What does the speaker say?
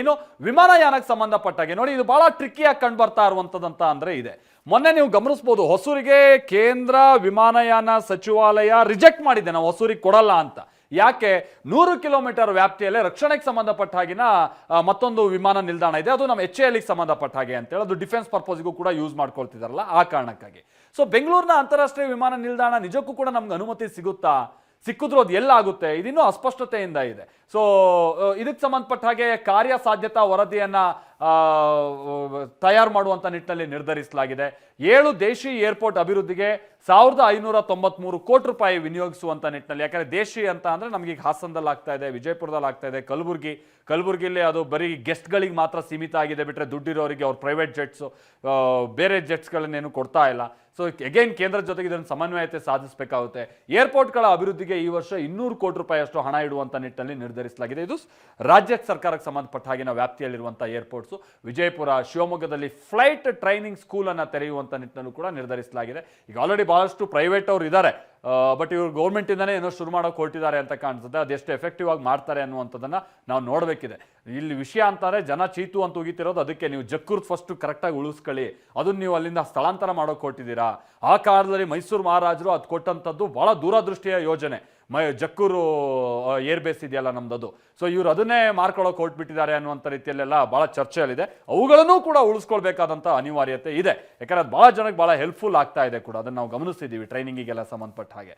ಇನ್ನು ವಿಮಾನಯಾನಕ್ಕೆ ಸಂಬಂಧಪಟ್ಟಾಗೆ ನೋಡಿ, ಇದು ಬಹಳ ಟ್ರಿಕ್ಕಿಯಾಗಿ ಕಂಡು ಬರ್ತಾ ಇರುವಂತದಂತ ಅಂದ್ರೆ ಇದೆ. ಮೊನ್ನೆ ನೀವು ಗಮನಿಸಬಹುದು, ಹೊಸೂರಿಗೆ ಕೇಂದ್ರ ವಿಮಾನಯಾನ ಸಚಿವಾಲಯ ರಿಜೆಕ್ಟ್ ಮಾಡಿದೆ, ನಾವು ಹೊಸೂರಿಗೆ ಕೊಡಲ್ಲ ಅಂತ. ಯಾಕೆ? 100 ಕಿಲೋಮೀಟರ್ ವ್ಯಾಪ್ತಿಯಲ್ಲೇ ರಕ್ಷಣೆಗೆ ಸಂಬಂಧಪಟ್ಟ ಹಾಗಿನ ಮತ್ತೊಂದು ವಿಮಾನ ನಿಲ್ದಾಣ ಇದೆ, ಅದು ನಮ್ಮ HAL ಸಂಬಂಧಪಟ್ಟ ಹಾಗೆ ಅಂತೇಳಿ, ಅದು ಡಿಫೆನ್ಸ್ ಪರ್ಪಸ್ಗೂ ಕೂಡ ಯೂಸ್ ಮಾಡ್ಕೊಳ್ತಿದಾರಲ್ಲ, ಆ ಕಾರಣಕ್ಕಾಗಿ. ಸೊ ಬೆಂಗಳೂರಿನ ಅಂತಾರಾಷ್ಟ್ರೀಯ ವಿಮಾನ ನಿಲ್ದಾಣ ನಿಜಕ್ಕೂ ಕೂಡ ನಮ್ಗೆ ಅನುಮತಿ ಸಿಗುತ್ತಾ? ಸಿಕ್ಕಿದ್ರು ಅದು ಎಲ್ಲಾಗುತ್ತೆ? ಇದಿನ್ನೂ ಅಸ್ಪಷ್ಟತೆಯಿಂದ ಇದೆ. ಸೊ ಇದಕ್ಕೆ ಸಂಬಂಧಪಟ್ಟ ಹಾಗೆ ಕಾರ್ಯಸಾಧ್ಯತಾ ವರದಿಯನ್ನ ತಯಾರು ಮಾಡುವಂತ ನಿಟ್ಟಿನಲ್ಲಿ ನಿರ್ಧರಿಸಲಾಗಿದೆ. 7 ದೇಶಿ ಏರ್ಪೋರ್ಟ್ ಅಭಿವೃದ್ಧಿಗೆ 1593 ಕೋಟಿ ರೂಪಾಯಿ ವಿನಿಯೋಗಿಸುವಂತ ನಿಟ್ಟಿನಲ್ಲಿ. ಯಾಕಂದ್ರೆ ದೇಶಿ ಅಂತ ಅಂದ್ರೆ ನಮಗೆ ಈಗ ಹಾಸನದಲ್ಲಿ ಆಗ್ತಾ ಇದೆ, ವಿಜಯಪುರದಲ್ಲಿ ಆಗ್ತಾ ಇದೆ, ಕಲಬುರ್ಗಿಲಿ ಅದು ಬರೀ ಗೆಸ್ಟ್ಗಳಿಗೆ ಮಾತ್ರ ಸೀಮಿತ ಆಗಿದೆ, ಬಿಟ್ಟರೆ ದುಡ್ಡಿರೋರಿಗೆ ಅವ್ರ ಪ್ರೈವೇಟ್ ಜೆಟ್ಸ್ ಬೇರೆ ಜೆಟ್ಸ್ಗಳನ್ನೇನು ಕೊಡ್ತಾ ಇಲ್ಲ. ಸೊ ಅಗೈನ್ ಕೇಂದ್ರದ ಜೊತೆಗೆ ಇದನ್ನು ಸಮನ್ವಯತೆ ಸಾಧಿಸಬೇಕಾಗುತ್ತೆ. ಏರ್ಪೋರ್ಟ್ಗಳ ಅಭಿವೃದ್ಧಿಗೆ ಈ ವರ್ಷ 200 ಕೋಟಿ ರೂಪಾಯಿ ಅಷ್ಟು ಹಣ ಇಡುವಂತ ನಿಟ್ಟಿನಲ್ಲಿ ನಿರ್ಧರಿಸಲಾಗಿದೆ. ಇದು ರಾಜ್ಯ ಸರ್ಕಾರಕ್ಕೆ ಸಂಬಂಧಪಟ್ಟ ಹಾಗಿನ ವ್ಯಾಪ್ತಿಯಲ್ಲಿರುವಂತಹ ಏರ್ಪೋರ್ಟ್ಸ್. ವಿಜಯಪುರ, ಶಿವಮೊಗ್ಗದಲ್ಲಿ ಫ್ಲೈಟ್ ಟ್ರೈನಿಂಗ್ ಸ್ಕೂಲ್ ಅನ್ನ ತೆರೆಯುವಂತ ನಿಟ್ಟಿನಲ್ಲೂ ಕೂಡ ನಿರ್ಧರಿಸಲಾಗಿದೆ. ಈಗ ಆಲ್ರೆಡಿ ಬಹಳಷ್ಟು ಪ್ರೈವೇಟ್ ಅವರು ಇದ್ದಾರೆ, ಬಟ್ ಇವರು ಗೌರ್ಮೆಂಟ್ ಇಂದಾನೇ ಏನೋ ಶುರು ಮಾಡೋಕೆ ಹೊರಟಿದ್ದಾರೆ ಅಂತ ಕಾಣಿಸುತ್ತೆ. ಅದೆಷ್ಟು ಎಫೆಕ್ಟಿವ್ ಆಗಿ ಮಾಡ್ತಾರೆ ಅನ್ನುವಂಥದ್ದನ್ನ ನಾವು ನೋಡಬೇಕಿದೆ. ಇಲ್ಲಿ ವಿಷಯ ಅಂತಾರೆ, ಜನ ಚೀತು ಅಂತ ಉಗಿತಿರೋದು ಅದಕ್ಕೆ. ನೀವು ಜಕ್ಕೂರ್ ಫಸ್ಟ್ ಕರೆಕ್ಟಾಗಿ ಉಳಿಸ್ಕೊಳ್ಳಿ, ಅದನ್ನ ನೀವು ಅಲ್ಲಿಂದ ಸ್ಥಳಾಂತರ ಮಾಡೋಕೆ ಹೊರಟಿದ್ದೀರಾ. ಆ ಕಾಲದಲ್ಲಿ ಮೈಸೂರು ಮಹಾರಾಜರು ಅದು ಕೊಟ್ಟಂಥದ್ದು ಬಹಳ ದೂರದೃಷ್ಟಿಯ ಯೋಜನೆ. ಜಕ್ಕೂರು ಏರ್ ಬೇಸ್ ಇದೆಯಲ್ಲ ನಮ್ದದು. ಸೊ ಇವರು ಅದನ್ನೇ ಮಾರ್ಕೊಳ್ಳೋಕೆ ಹೊರಟ್ಬಿಟ್ಟಿದ್ದಾರೆ ಅನ್ನುವಂಥ ರೀತಿಯಲ್ಲೆಲ್ಲ ಬಹಳ ಚರ್ಚೆಯಲ್ಲಿದೆ. ಅವುಗಳನ್ನೂ ಕೂಡ ಉಳಿಸ್ಕೊಳ್ಬೇಕಾದಂಥ ಅನಿವಾರ್ಯತೆ ಇದೆ. ಯಾಕಂದ್ರೆ ಅದು ಬಹಳ ಜನಕ್ಕೆ ಬಹಳ ಹೆಲ್ಪ್ಫುಲ್ ಆಗ್ತಾ ಇದೆ ಕೂಡ, ಅದನ್ನು ನಾವು ಗಮನಿಸ್ತಿದ್ದೀವಿ ಟ್ರೈನಿಂಗಿಗೆಲ್ಲ ಸಂಬಂಧಪಟ್ಟ ಹಾಗೆ.